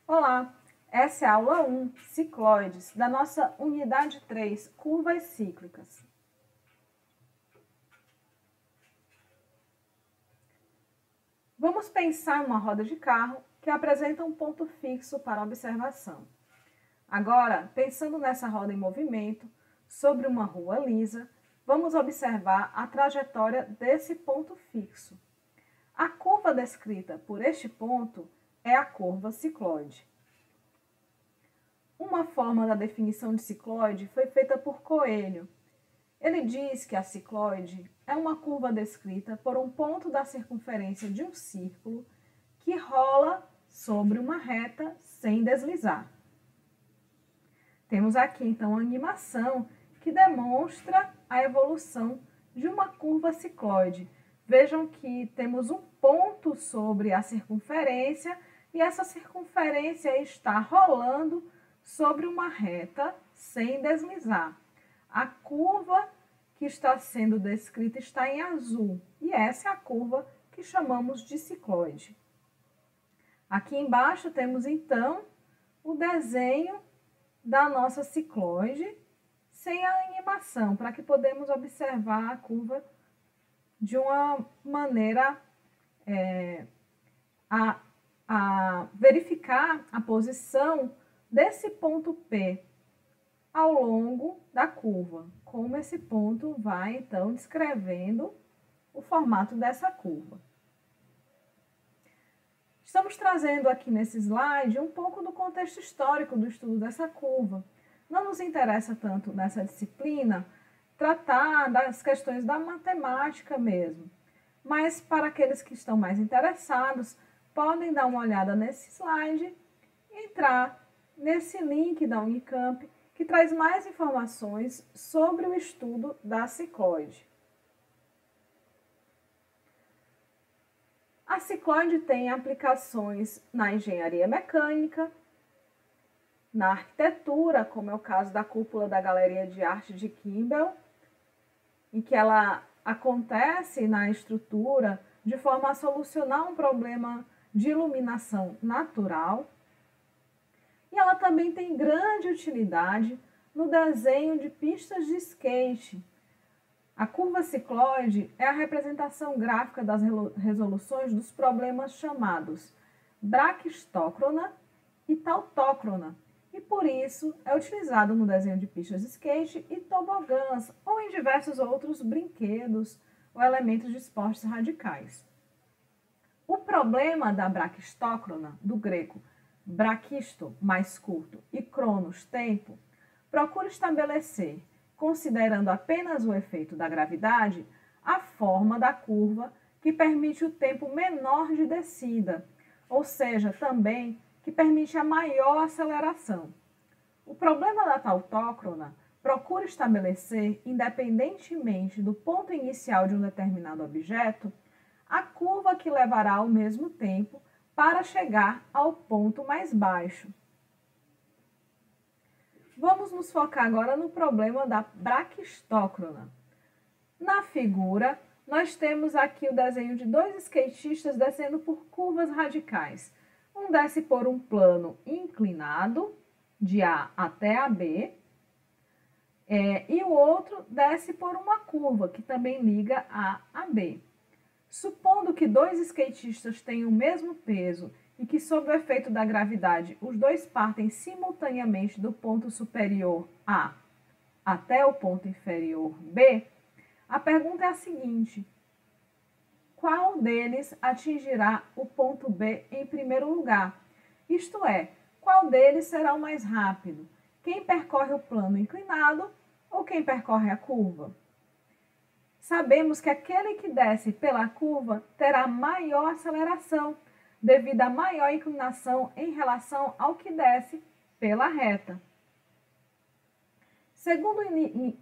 Olá, essa é a aula 1, cicloides, da nossa unidade 3, curvas cíclicas. Vamos pensar em uma roda de carro que apresenta um ponto fixo para observação. Agora, pensando nessa roda em movimento, sobre uma rua lisa, vamos observar a trajetória desse ponto fixo. A curva descrita por este ponto é a curva cicloide. Uma forma da definição de cicloide foi feita por Coelho. Ele diz que a cicloide é uma curva descrita por um ponto da circunferência de um círculo que rola sobre uma reta sem deslizar. Temos aqui, então, a animação que demonstra a evolução de uma curva cicloide. Vejam que temos um ponto sobre a circunferência e essa circunferência está rolando sobre uma reta sem deslizar. A curva que está sendo descrita está em azul e essa é a curva que chamamos de cicloide. Aqui embaixo temos então o desenho da nossa cicloide sem a animação, para que podemos observar a curva de uma maneira a verificar a posição desse ponto P ao longo da curva, como esse ponto vai então descrevendo o formato dessa curva. Estamos trazendo aqui nesse slide um pouco do contexto histórico do estudo dessa curva. Não nos interessa tanto nessa disciplina tratar das questões da matemática mesmo, mas para aqueles que estão mais interessados, podem dar uma olhada nesse slide e entrar nesse link da Unicamp, que traz mais informações sobre o estudo da cicloide. A cicloide tem aplicações na engenharia mecânica, na arquitetura, como é o caso da cúpula da Galeria de Arte de Kimball, em que ela acontece na estrutura de forma a solucionar um problema de iluminação natural. E ela também tem grande utilidade no desenho de pistas de skate. A curva cicloide é a representação gráfica das resoluções dos problemas chamados braquistócrona e tautócrona, e por isso é utilizado no desenho de pistas de skate e tobogãs, ou em diversos outros brinquedos ou elementos de esportes radicais. O problema da braquistócrona, do grego braquisto, mais curto, e cronos, tempo, procura estabelecer, considerando apenas o efeito da gravidade, a forma da curva que permite o tempo menor de descida, ou seja, também que permite a maior aceleração. O problema da tautócrona procura estabelecer, independentemente do ponto inicial de um determinado objeto, a curva que levará ao mesmo tempo para chegar ao ponto mais baixo. Vamos nos focar agora no problema da braquistócrona. Na figura, nós temos aqui o desenho de dois skatistas descendo por curvas radicais. Um desce por um plano inclinado, de A até AB, e o outro desce por uma curva, que também liga A a B. Supondo que dois skatistas tenham o mesmo peso e que, sob o efeito da gravidade, os dois partem simultaneamente do ponto superior A até o ponto inferior B, a pergunta é a seguinte: qual deles atingirá o ponto B em primeiro lugar? Isto é, qual deles será o mais rápido? Quem percorre o plano inclinado ou quem percorre a curva? Sabemos que aquele que desce pela curva terá maior aceleração, devido à maior inclinação em relação ao que desce pela reta. Segundo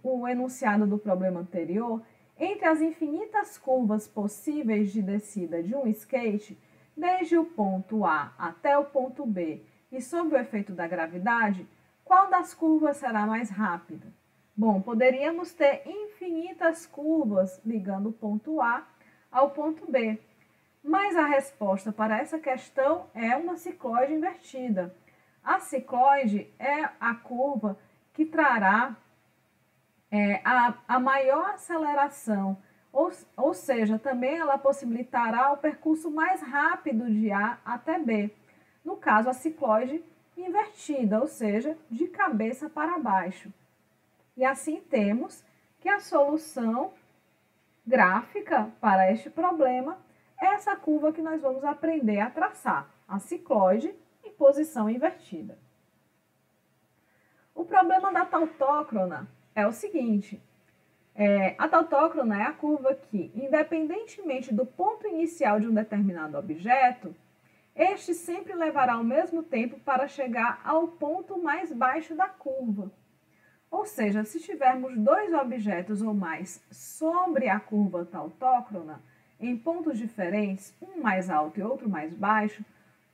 o enunciado do problema anterior, entre as infinitas curvas possíveis de descida de um skate, desde o ponto A até o ponto B e sob o efeito da gravidade, qual das curvas será mais rápida? Bom, poderíamos ter infinitas curvas ligando o ponto A ao ponto B, Mas a resposta para essa questão é uma cicloide invertida. A cicloide é a curva que trará a maior aceleração, ou seja, também ela possibilitará o percurso mais rápido de A até B. No caso, a cicloide invertida, ou seja, de cabeça para baixo. E assim temos que a solução gráfica para este problema é essa curva que nós vamos aprender a traçar, a cicloide em posição invertida. O problema da tautócrona é o seguinte, a tautócrona é a curva que, independentemente do ponto inicial de um determinado objeto, este sempre levará o mesmo tempo para chegar ao ponto mais baixo da curva. Ou seja, se tivermos dois objetos ou mais sobre a curva tautócrona, em pontos diferentes, um mais alto e outro mais baixo,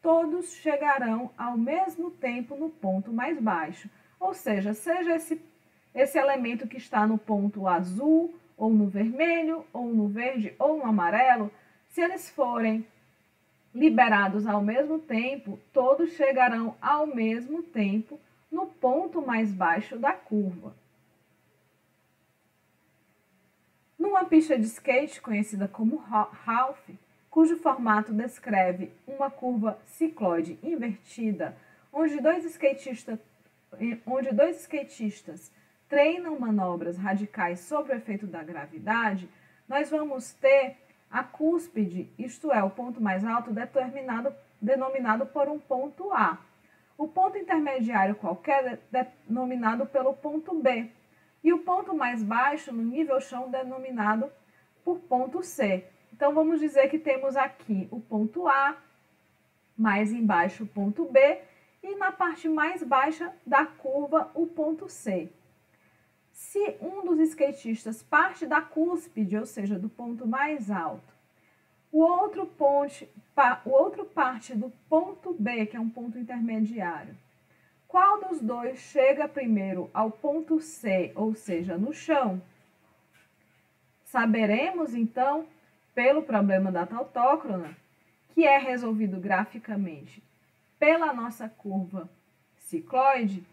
todos chegarão ao mesmo tempo no ponto mais baixo. Ou seja esse elemento que está no ponto azul, ou no vermelho, ou no verde, ou no amarelo, se eles forem liberados ao mesmo tempo, todos chegarão ao mesmo tempo no ponto mais baixo da curva. Numa pista de skate conhecida como half, cujo formato descreve uma curva cicloide invertida, onde dois skatistas treinam manobras radicais sob o efeito da gravidade, nós vamos ter a cúspide, isto é, o ponto mais alto, denominado por um ponto A. O ponto intermediário qualquer denominado pelo ponto B. E o ponto mais baixo, no nível chão, denominado por ponto C. Então, vamos dizer que temos aqui o ponto A, mais embaixo o ponto B, e na parte mais baixa da curva o ponto C. Se um dos skatistas parte da cúspide, ou seja, do ponto mais alto, o outro parte do ponto B, que é um ponto intermediário, qual dos dois chega primeiro ao ponto C, ou seja, no chão? Saberemos, então, pelo problema da tautócrona, que é resolvido graficamente pela nossa curva cicloide,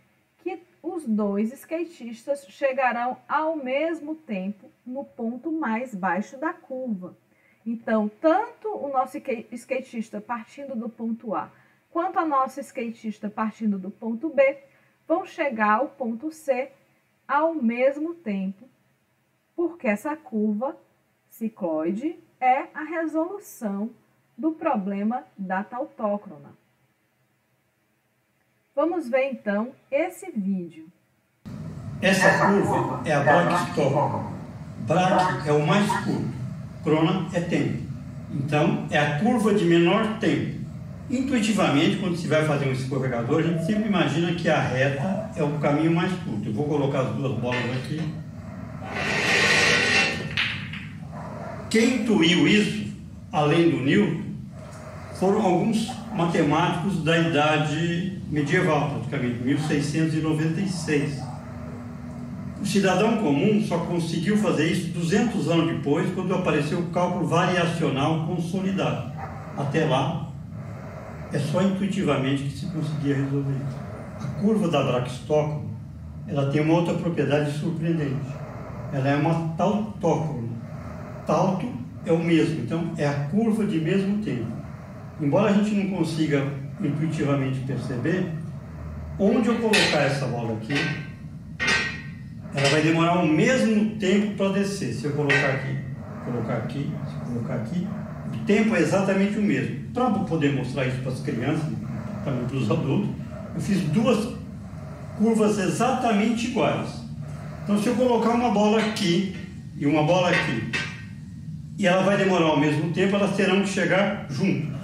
que os dois skatistas chegarão ao mesmo tempo no ponto mais baixo da curva. Então, tanto o nosso skatista partindo do ponto A, quanto a nossa skatista partindo do ponto B, vão chegar ao ponto C ao mesmo tempo, porque essa curva cicloide é a resolução do problema da tautócrona. Vamos ver, então, esse vídeo. Essa curva é a braquistócrona. Braque é o mais curto, crona é tempo. Então, é a curva de menor tempo. Intuitivamente, quando se vai fazer um escorregador, a gente sempre imagina que a reta é o caminho mais curto. Eu vou colocar as duas bolas aqui. Quem intuiu isso, além do Newton, foram alguns matemáticos da idade medieval, praticamente, 1696. O cidadão comum só conseguiu fazer isso 200 anos depois, quando apareceu o cálculo variacional consolidado. Até lá, é só intuitivamente que se conseguia resolver isso. A curva da braquistócrona, ela tem uma outra propriedade surpreendente. Ela é uma tautócrona. Tauto é o mesmo, então é a curva de mesmo tempo. Embora a gente não consiga intuitivamente perceber, onde eu colocar essa bola aqui, ela vai demorar o mesmo tempo para descer. Se eu colocar aqui, o tempo é exatamente o mesmo. Para poder mostrar isso para as crianças, também para os adultos, eu fiz duas curvas exatamente iguais. Então, se eu colocar uma bola aqui e uma bola aqui, e ela vai demorar ao mesmo tempo, elas terão que chegar juntas.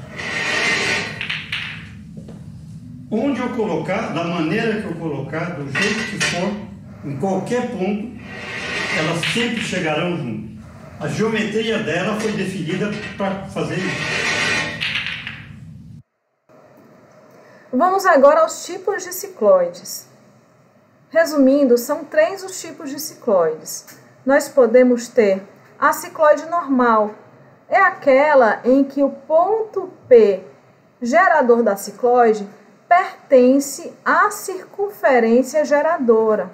Onde eu colocar, da maneira que eu colocar, do jeito que for, em qualquer ponto, elas sempre chegarão juntas. A geometria dela foi definida para fazer isso. Vamos agora aos tipos de cicloides. Resumindo, são 3 os tipos de cicloides. Nós podemos ter a cicloide normal. é aquela em que o ponto P gerador da cicloide pertence à circunferência geradora.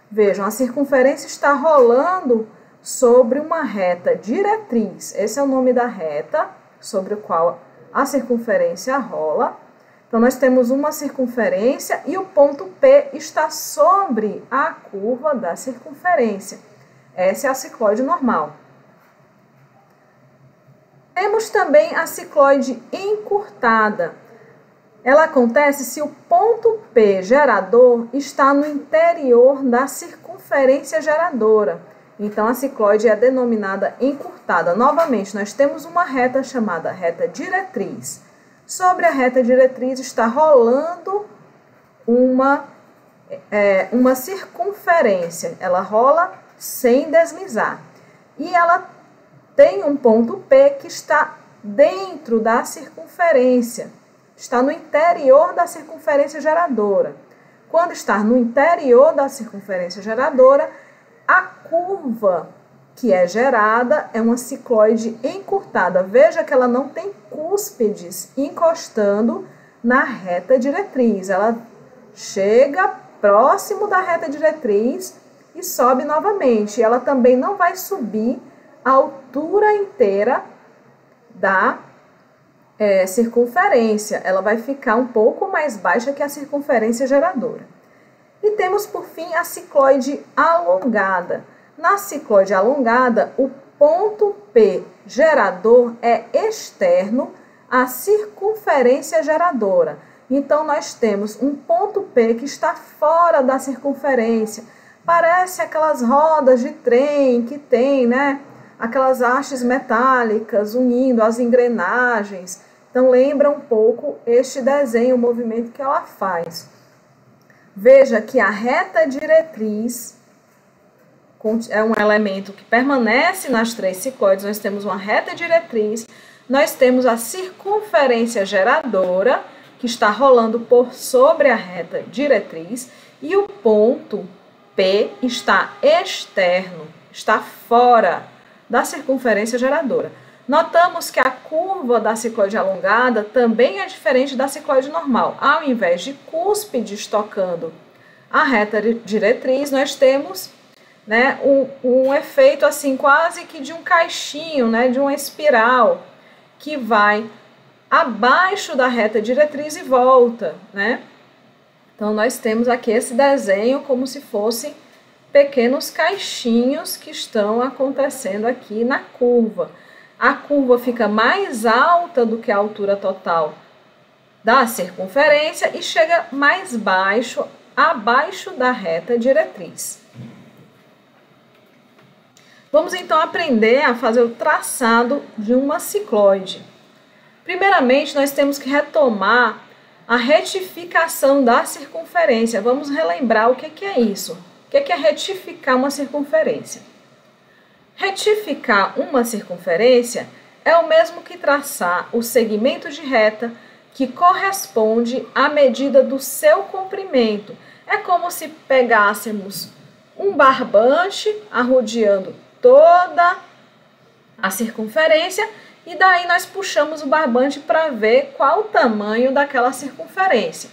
Vejam, a circunferência está rolando sobre uma reta diretriz. Esse é o nome da reta sobre o qual a circunferência rola. Então, nós temos uma circunferência e o ponto P está sobre a curva da circunferência. Essa é a cicloide normal. Temos também a cicloide encurtada. Ela acontece se o ponto P gerador está no interior da circunferência geradora. Então, a cicloide é denominada encurtada. Novamente, nós temos uma reta chamada reta diretriz. Sobre a reta diretriz está rolando uma circunferência. Ela rola sem deslizar. E ela tem um ponto P que está dentro da circunferência. Está no interior da circunferência geradora. Quando está no interior da circunferência geradora, a curva que é gerada é uma cicloide encurtada. Veja que ela não tem cúspides encostando na reta diretriz. Ela chega próximo da reta diretriz e sobe novamente. Ela também não vai subir a altura inteira da circunferência. Ela vai ficar um pouco mais baixa que a circunferência geradora. E temos, por fim, a cicloide alongada. Na cicloide alongada, o ponto P gerador é externo à circunferência geradora. Então, nós temos um ponto P que está fora da circunferência. Parece aquelas rodas de trem que tem, né? Aquelas hastes metálicas unindo as engrenagens. Então, lembra um pouco este desenho, o movimento que ela faz. Veja que a reta diretriz é um elemento que permanece nas três cicloides. Nós temos uma reta diretriz, nós temos a circunferência geradora, que está rolando por sobre a reta diretriz, e o ponto P está externo, está fora da circunferência geradora. Notamos que a curva da cicloide alongada também é diferente da cicloide normal. Ao invés de cúspides tocando a reta diretriz, nós temos, né, um efeito assim quase que de um caixinho, né, de uma espiral que vai abaixo da reta diretriz e volta, né? Então, nós temos aqui esse desenho como se fossem pequenos caixinhos que estão acontecendo aqui na curva. A curva fica mais alta do que a altura total da circunferência e chega mais baixo, abaixo da reta diretriz. Vamos então aprender a fazer o traçado de uma cicloide. Primeiramente, nós temos que retomar a retificação da circunferência. Vamos relembrar o que é isso. O que é retificar uma circunferência? Retificar uma circunferência é o mesmo que traçar o segmento de reta que corresponde à medida do seu comprimento. É como se pegássemos um barbante arrodeando toda a circunferência e daí nós puxamos o barbante para ver qual o tamanho daquela circunferência.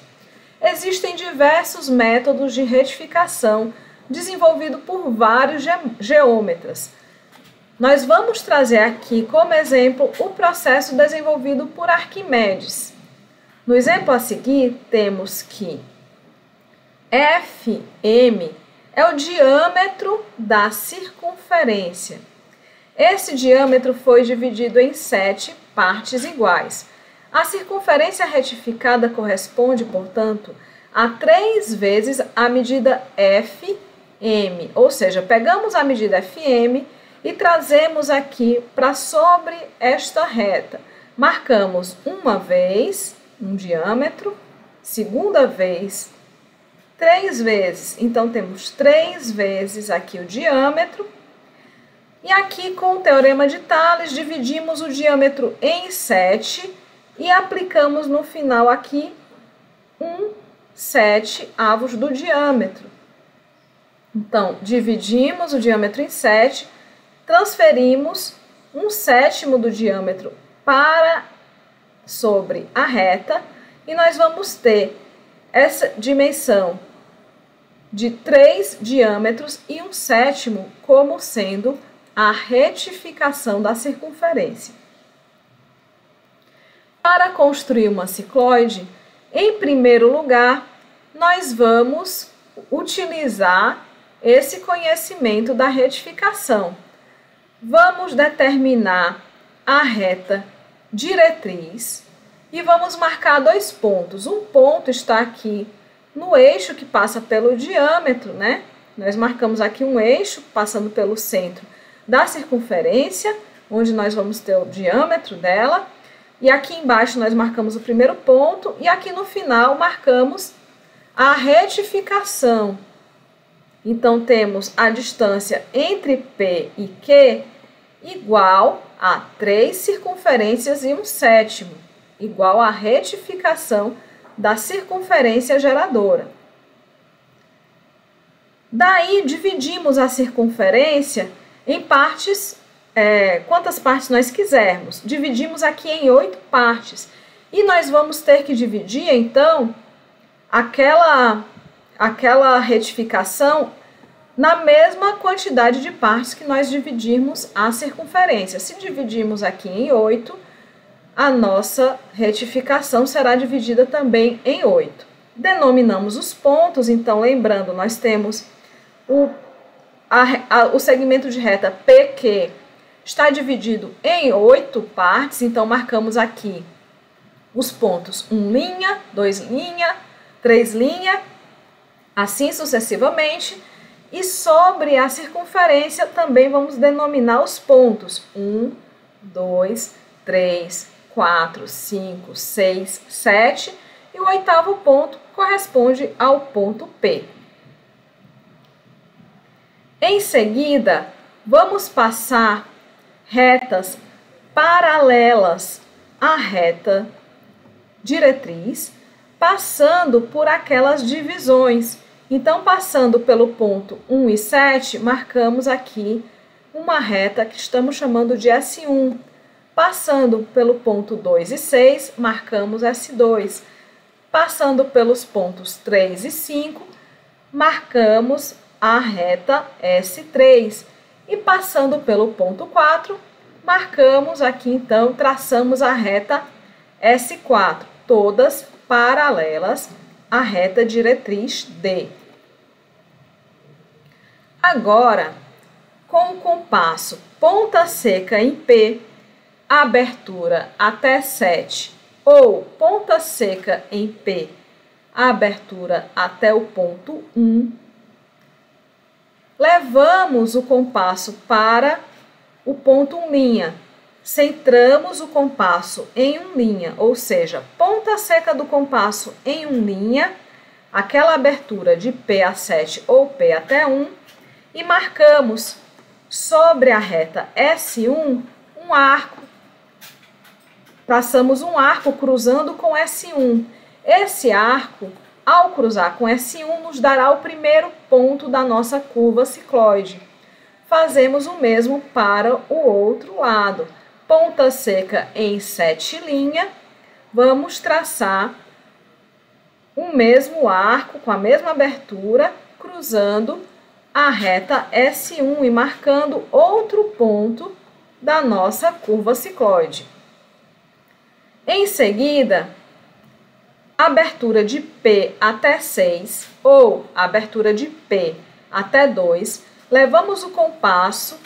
Existem diversos métodos de retificação desenvolvidos por vários geômetras. Nós vamos trazer aqui como exemplo o processo desenvolvido por Arquimedes. No exemplo a seguir, temos que FM é o diâmetro da circunferência. Esse diâmetro foi dividido em 7 partes iguais. A circunferência retificada corresponde, portanto, a 3 vezes a medida FM, ou seja, pegamos a medida FM e trazemos aqui para sobre esta reta. Marcamos uma vez um diâmetro, segunda vez 3 vezes, então temos 3 vezes aqui o diâmetro. E aqui com o teorema de Tales, dividimos o diâmetro em 7 e aplicamos no final aqui 1/7 do diâmetro. Então, dividimos o diâmetro em 7, transferimos 1/7 do diâmetro para sobre a reta e nós vamos ter essa dimensão de 3 diâmetros e 1/7 como sendo a retificação da circunferência. Para construir uma cicloide, em primeiro lugar, nós vamos utilizar esse conhecimento da retificação. Vamos determinar a reta diretriz e vamos marcar 2 pontos. Um ponto está aqui no eixo que passa pelo diâmetro, né? Nós marcamos aqui um eixo passando pelo centro da circunferência, onde nós vamos ter o diâmetro dela. E aqui embaixo nós marcamos o primeiro ponto e aqui no final marcamos a retificação. Então, temos a distância entre P e Q igual a 3 circunferências e 1/7, igual à retificação da circunferência geradora. Daí, dividimos a circunferência em partes, quantas partes nós quisermos. Dividimos aqui em 8 partes. E nós vamos ter que dividir, então, aquela retificação na mesma quantidade de partes que nós dividirmos a circunferência. Se dividirmos aqui em 8, a nossa retificação será dividida também em 8. Denominamos os pontos, então, lembrando, nós temos o segmento de reta PQ está dividido em 8 partes, então marcamos aqui os pontos 1 linha, 2 linha, 3 linha, assim sucessivamente. E sobre a circunferência também vamos denominar os pontos 1, 2, 3, 4, 5, 6, 7 e o 8º ponto corresponde ao ponto P. Em seguida, vamos passar retas paralelas à reta diretriz, passando por aquelas divisões. Então, passando pelo ponto 1 e 7, marcamos aqui uma reta que estamos chamando de S1. Passando pelo ponto 2 e 6, marcamos S2. Passando pelos pontos 3 e 5, marcamos a reta S3. E passando pelo ponto 4, marcamos aqui, então, traçamos a reta S4, todas paralelas à reta diretriz D. Agora, com o compasso ponta seca em P, abertura até 7, ou ponta seca em P, abertura até o ponto 1, levamos o compasso para o ponto 1', centramos o compasso em 1', ou seja, ponta seca do compasso em 1', aquela abertura de P a 7 ou P até 1, e marcamos sobre a reta S1 um arco. Traçamos um arco cruzando com S1. Esse arco, ao cruzar com S1, nos dará o primeiro ponto da nossa curva cicloide. Fazemos o mesmo para o outro lado. Ponta seca em 7', vamos traçar o mesmo arco com a mesma abertura, cruzando a reta S1 e marcando outro ponto da nossa curva cicloide. Em seguida, abertura de P até 6 ou abertura de P até 2, levamos o compasso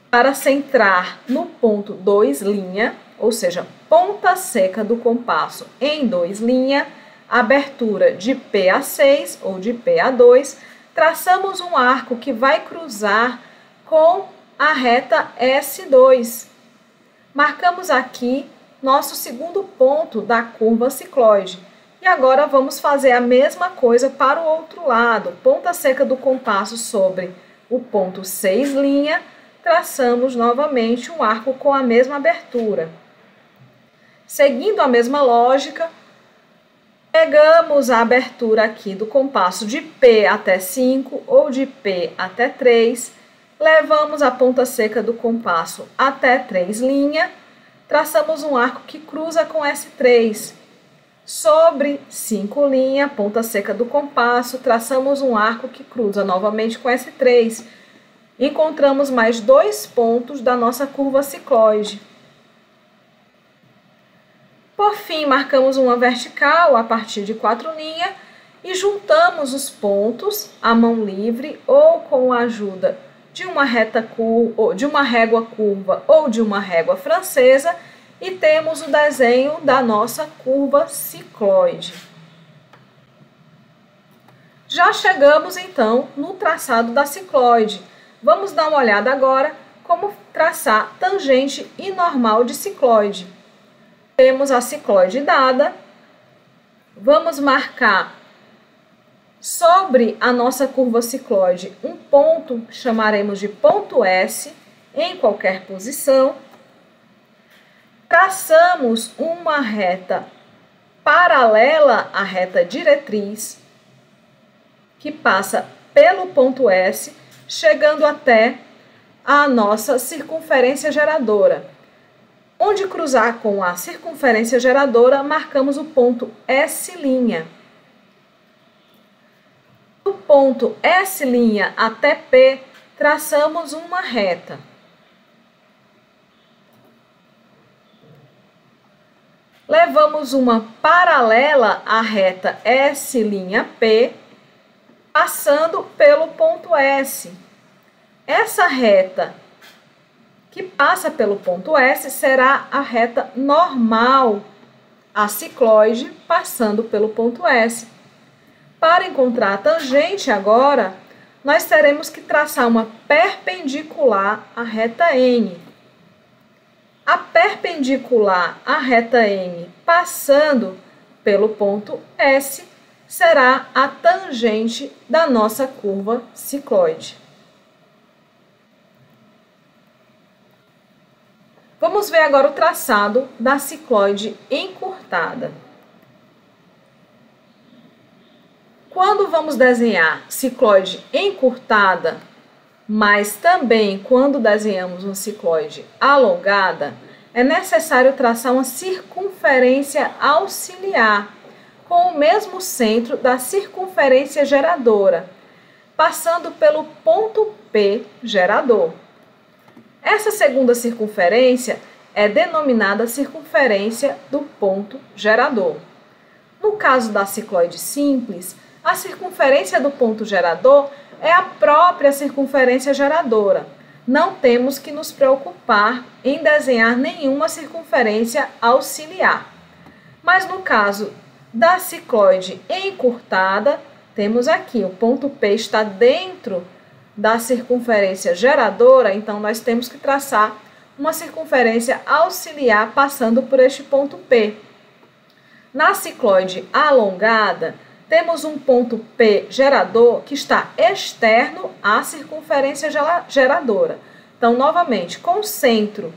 para centrar no ponto 2', ou seja, ponta seca do compasso em 2', abertura de P a 6 ou de P a 2, traçamos um arco que vai cruzar com a reta S2. Marcamos aqui nosso segundo ponto da curva cicloide. E agora vamos fazer a mesma coisa para o outro lado. Ponta seca do compasso sobre o ponto 6', traçamos novamente um arco com a mesma abertura. Seguindo a mesma lógica, pegamos a abertura aqui do compasso de P até 5 ou de P até 3, Levamos a ponta seca do compasso até 3 linhas, traçamos um arco que cruza com S3. Sobre 5 linhas, ponta seca do compasso, traçamos um arco que cruza novamente com S3. Encontramos mais 2 pontos da nossa curva cicloide. Por fim, marcamos uma vertical a partir de 4 linhas e juntamos os pontos à mão livre ou com a ajuda de uma régua curva ou de uma régua francesa e temos o desenho da nossa curva cicloide. Já chegamos então no traçado da cicloide. Vamos dar uma olhada agora como traçar tangente e normal de cicloide. Temos a cicloide dada, vamos marcar sobre a nossa curva cicloide um ponto que chamaremos de ponto S em qualquer posição. Traçamos uma reta paralela à reta diretriz, que passa pelo ponto S, chegando até a nossa circunferência geradora. Onde cruzar com a circunferência geradora, marcamos o ponto S'. Do ponto S' até P, traçamos uma reta. Levamos uma paralela à reta S''P, passando pelo ponto S. Essa reta que passa pelo ponto S será a reta normal à cicloide, passando pelo ponto S. Para encontrar a tangente agora, nós teremos que traçar uma perpendicular à reta N. A perpendicular à reta N, passando pelo ponto S, será a tangente da nossa curva cicloide. Vamos ver agora o traçado da cicloide encurtada. Quando vamos desenhar cicloide encurtada, mas também quando desenhamos uma cicloide alongada, é necessário traçar uma circunferência auxiliar com o mesmo centro da circunferência geradora, passando pelo ponto P gerador. Essa segunda circunferência é denominada circunferência do ponto gerador. No caso da cicloide simples, a circunferência do ponto gerador é a própria circunferência geradora. Não temos que nos preocupar em desenhar nenhuma circunferência auxiliar. Mas no caso da cicloide encurtada, temos aqui o ponto P está dentro da circunferência geradora, então nós temos que traçar uma circunferência auxiliar passando por este ponto P. Na cicloide alongada, temos um ponto P gerador que está externo à circunferência geradora. Então, novamente, com centro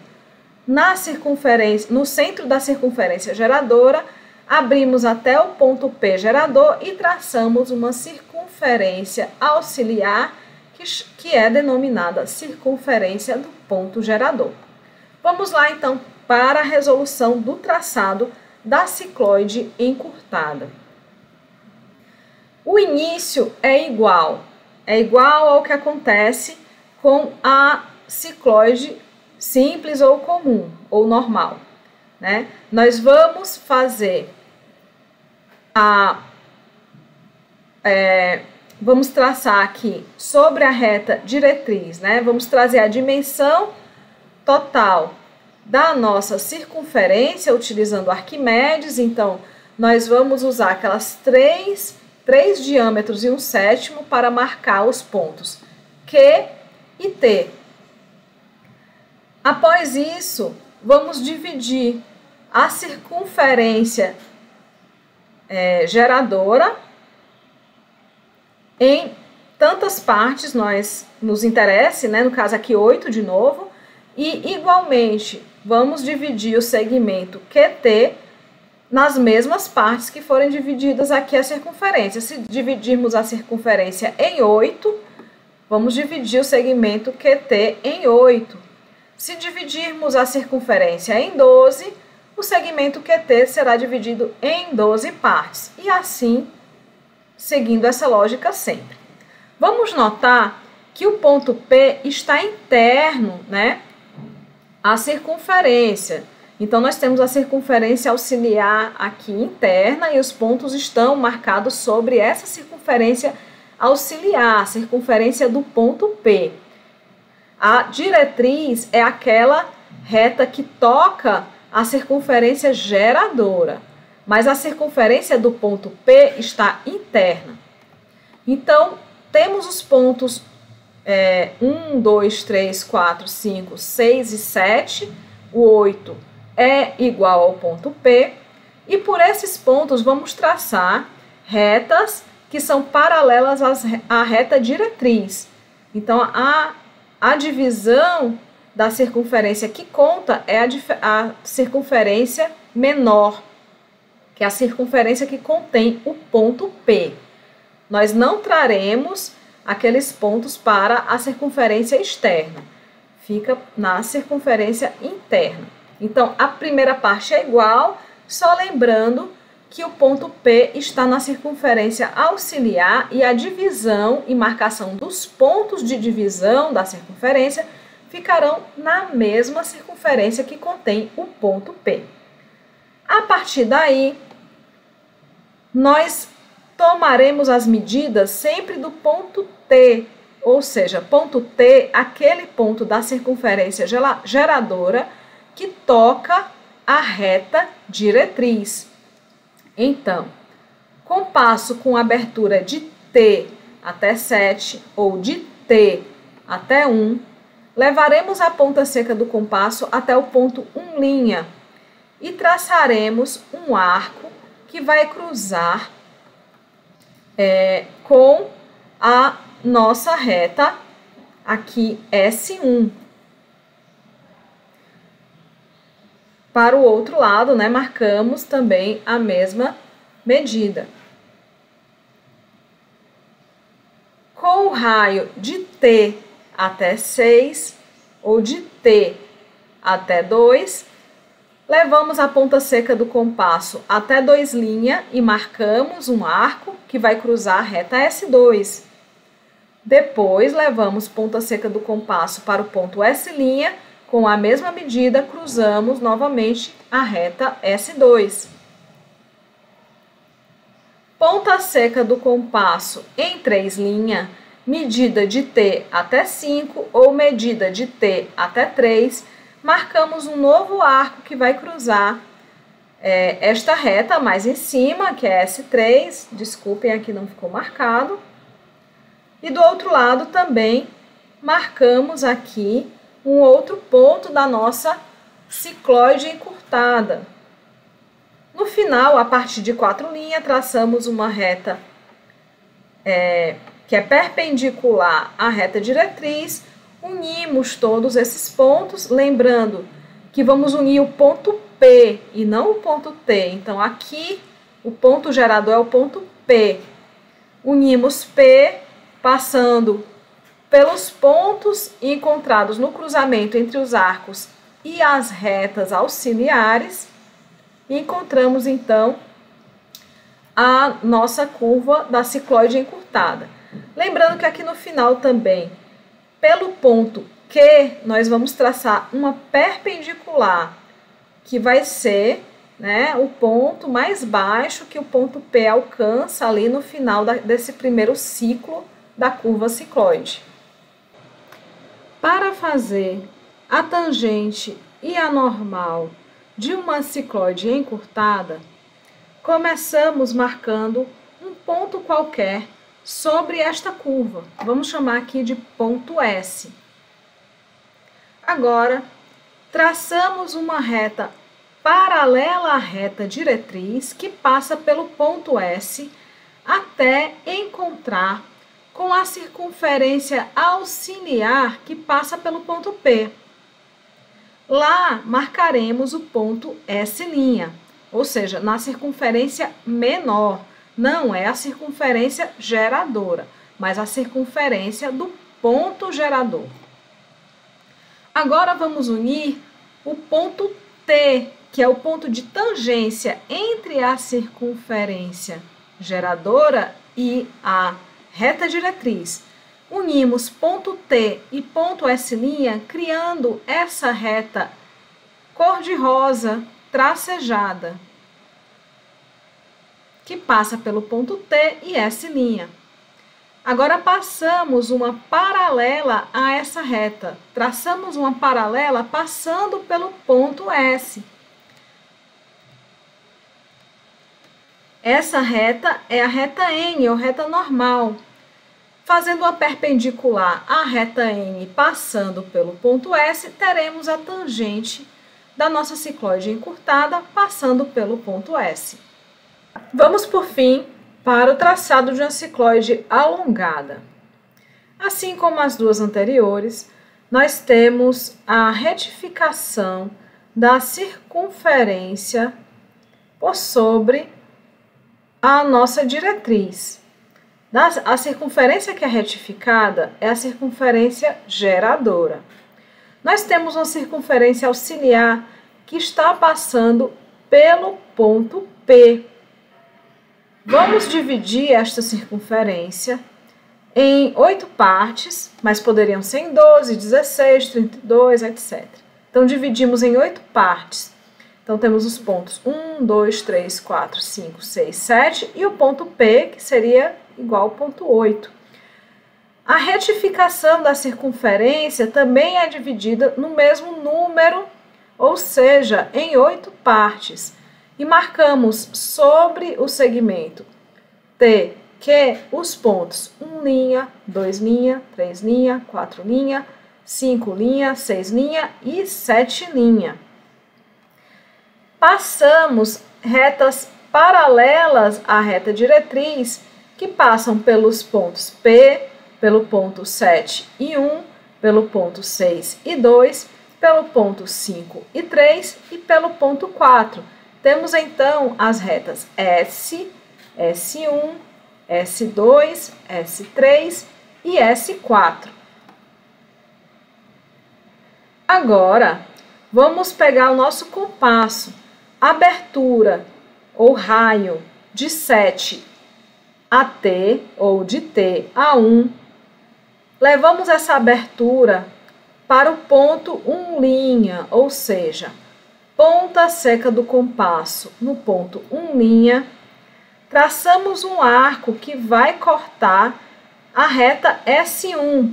no centro da circunferência geradora, abrimos até o ponto P gerador e traçamos uma circunferência auxiliar que é denominada circunferência do ponto gerador. Vamos lá, então, para a resolução do traçado da cicloide encurtada. O início é igual ao que acontece com a cicloide simples ou comum, ou normal, né? Nós vamos fazer vamos traçar aqui sobre a reta diretriz, né? Vamos trazer a dimensão total da nossa circunferência utilizando Arquimedes. Então, nós vamos usar aquelas três diâmetros e 1/7 para marcar os pontos Q e T. Após isso, vamos dividir a circunferência geradora em tantas partes nos interessa, né? No caso aqui 8 de novo, e igualmente vamos dividir o segmento QT nas mesmas partes que forem divididas aqui a circunferência. Se dividirmos a circunferência em 8, vamos dividir o segmento QT em 8. Se dividirmos a circunferência em 12, o segmento QT será dividido em 12 partes. E assim, seguindo essa lógica sempre. Vamos notar que o ponto P está interno, né, à circunferência. Então, nós temos a circunferência auxiliar aqui interna e os pontos estão marcados sobre essa circunferência auxiliar, a circunferência do ponto P. A diretriz é aquela reta que toca a circunferência geradora, mas a circunferência do ponto P está interna. Então, temos os pontos 1, 2, 3, 4, 5, 6 e 7. O 8 é igual ao ponto P. E por esses pontos vamos traçar retas que são paralelas à reta diretriz. Então, a divisão da circunferência que conta é a circunferência menor, que é a circunferência que contém o ponto P. Nós não traremos aqueles pontos para a circunferência externa, fica na circunferência interna. Então, a primeira parte é igual, só lembrando que o ponto P está na circunferência auxiliar e a divisão e marcação dos pontos de divisão da circunferência ficarão na mesma circunferência que contém o ponto P. A partir daí, nós tomaremos as medidas sempre do ponto T, ou seja, ponto T, aquele ponto da circunferência geradora que toca a reta diretriz. Então, compasso com abertura de T até 7 ou de T até 1, levaremos a ponta seca do compasso até o ponto 1' e traçaremos um arco que vai cruzar com a nossa reta aqui S1. Para o outro lado, né, marcamos também a mesma medida. Com o raio de T até 6 ou de T até 2, levamos a ponta seca do compasso até 2' e marcamos um arco que vai cruzar a reta S2. Depois, levamos ponta seca do compasso para o ponto S', com a mesma medida, cruzamos novamente a reta S2. Ponta seca do compasso em 3', medida de T até 5 ou medida de T até 3, marcamos um novo arco que vai cruzar esta reta mais em cima, que é S3, desculpem, aqui não ficou marcado. E do outro lado também marcamos aqui um outro ponto da nossa cicloide encurtada. No final, a partir de 4 linhas, traçamos uma reta que é perpendicular à reta diretriz, unimos todos esses pontos, lembrando que vamos unir o ponto P e não o ponto T. Então, aqui o ponto gerador é o ponto P. Unimos P, passando pelos pontos encontrados no cruzamento entre os arcos e as retas auxiliares, e encontramos então a nossa curva da cicloide encurtada. Lembrando que aqui no final também, pelo ponto Q, nós vamos traçar uma perpendicular, que vai ser, né, o ponto mais baixo que o ponto P alcança ali no final desse primeiro ciclo da curva cicloide. Para fazer a tangente e a normal de uma cicloide encurtada, começamos marcando um ponto qualquer sobre esta curva. Vamos chamar aqui de ponto S. Agora, traçamos uma reta paralela à reta diretriz que passa pelo ponto S até encontrar com a circunferência auxiliar que passa pelo ponto P. Lá marcaremos o ponto S', ou seja, na circunferência menor. Não é a circunferência geradora, mas a circunferência do ponto gerador. Agora vamos unir o ponto T, que é o ponto de tangência entre a circunferência geradora e a reta diretriz. Unimos ponto T e ponto S', criando essa reta cor-de-rosa tracejada, que passa pelo ponto T e S'. Agora passamos uma paralela a essa reta. Traçamos uma paralela passando pelo ponto S. Essa reta é a reta N, ou reta normal. Fazendo uma perpendicular à reta N passando pelo ponto S, teremos a tangente da nossa cicloide encurtada passando pelo ponto S. Vamos, por fim, para o traçado de uma cicloide alongada. Assim como as duas anteriores, nós temos a retificação da circunferência por sobre a nossa diretriz. A circunferência que é retificada é a circunferência geradora. Nós temos uma circunferência auxiliar que está passando pelo ponto P. Vamos dividir esta circunferência em 8 partes, mas poderiam ser em 12, 16, 32, etc. Então, dividimos em 8 partes. Então, temos os pontos 1, 2, 3, 4, 5, 6, 7 e o ponto P, que seria igual ao ponto 8. A retificação da circunferência também é dividida no mesmo número, ou seja, em 8 partes. E marcamos sobre o segmento T, Q, os pontos 1 linha, 2 linha, 3 linha, 4 linha, 5 linha, 6 linha e 7 linha. Passamos retas paralelas à reta diretriz, que passam pelos pontos P, pelo ponto 7 e 1, pelo ponto 6 e 2, pelo ponto 5 e 3 e pelo ponto 4. Temos então as retas S, S1, S2, S3 e S4. Agora, vamos pegar o nosso compasso, abertura ou raio de 7 a T ou de T a 1. Levamos essa abertura para o ponto 1', ou seja, ponta seca do compasso no ponto 1', traçamos um arco que vai cortar a reta S1.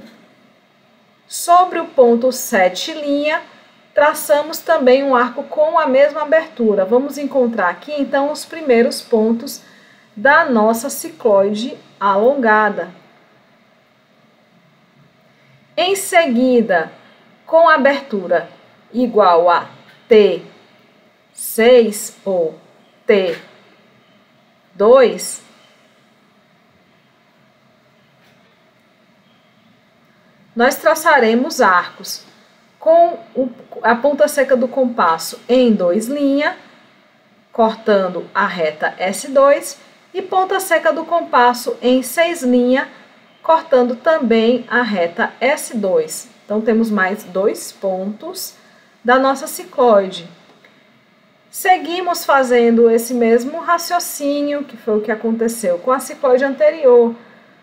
Sobre o ponto 7', traçamos também um arco com a mesma abertura. Vamos encontrar aqui, então, os primeiros pontos da nossa cicloide alongada. Em seguida, com a abertura igual a T6 ou T2, nós traçaremos arcos com a ponta seca do compasso em 2', cortando a reta S2, e ponta seca do compasso em 6', cortando também a reta S2. Então, temos mais 2 pontos da nossa cicloide. Seguimos fazendo esse mesmo raciocínio, que foi o que aconteceu com a cicloide anterior,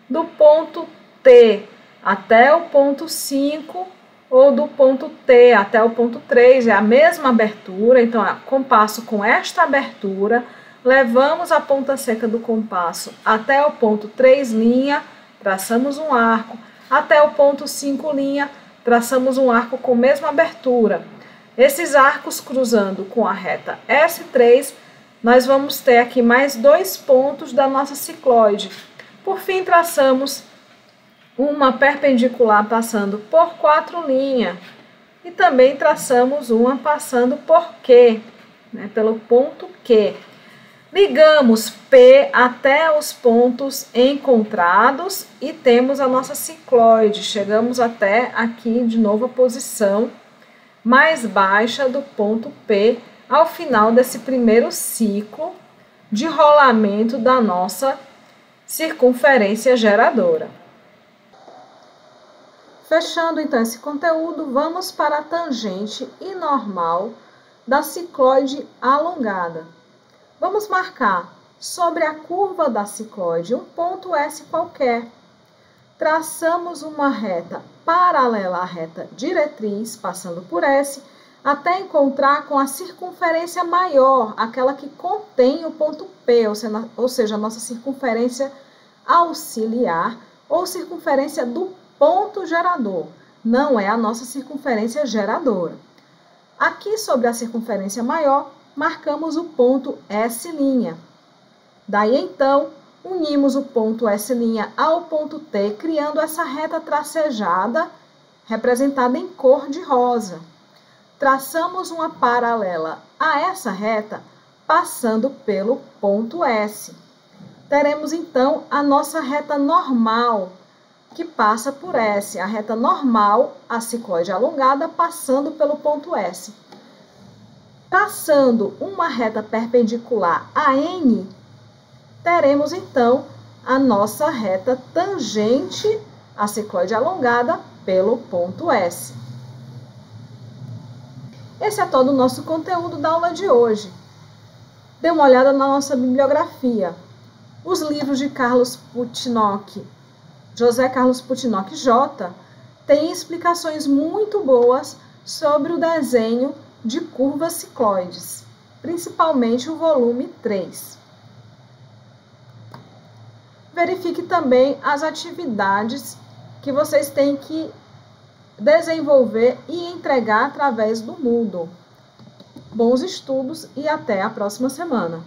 do ponto T até o ponto 5, ou do ponto T até o ponto 3, é a mesma abertura. Então, compasso com esta abertura, levamos a ponta seca do compasso até o ponto 3', traçamos um arco, até o ponto 5', traçamos um arco com a mesma abertura. Esses arcos cruzando com a reta S3, nós vamos ter aqui mais 2 pontos da nossa cicloide. Por fim, traçamos uma perpendicular passando por 4', e também traçamos uma passando por Q, pelo ponto Q. Ligamos P até os pontos encontrados e temos a nossa cicloide. Chegamos até aqui de novo a posição mais baixa do ponto P ao final desse primeiro ciclo de rolamento da nossa circunferência geradora. Fechando então esse conteúdo, vamos para a tangente e normal da cicloide alongada. Vamos marcar sobre a curva da cicloide um ponto S qualquer. Traçamos uma reta paralela à reta diretriz, passando por S, até encontrar com a circunferência maior, aquela que contém o ponto P, ou seja, a nossa circunferência auxiliar ou circunferência do ponto gerador, não é a nossa circunferência geradora. Aqui sobre a circunferência maior, marcamos o ponto S'. Daí então, unimos o ponto S' ao ponto T, criando essa reta tracejada, representada em cor de rosa. Traçamos uma paralela a essa reta, passando pelo ponto S. Teremos então a nossa reta normal, que passa por S, a reta normal, a cicloide alongada, passando pelo ponto S. Traçando uma reta perpendicular a N, teremos então a nossa reta tangente à cicloide alongada pelo ponto S. Esse é todo o nosso conteúdo da aula de hoje. Dê uma olhada na nossa bibliografia. Os livros de Carlos Putinock, José Carlos Putinock J, têm explicações muito boas sobre o desenho de curvas cicloides, principalmente o volume 3. Verifique também as atividades que vocês têm que desenvolver e entregar através do Moodle. Bons estudos e até a próxima semana!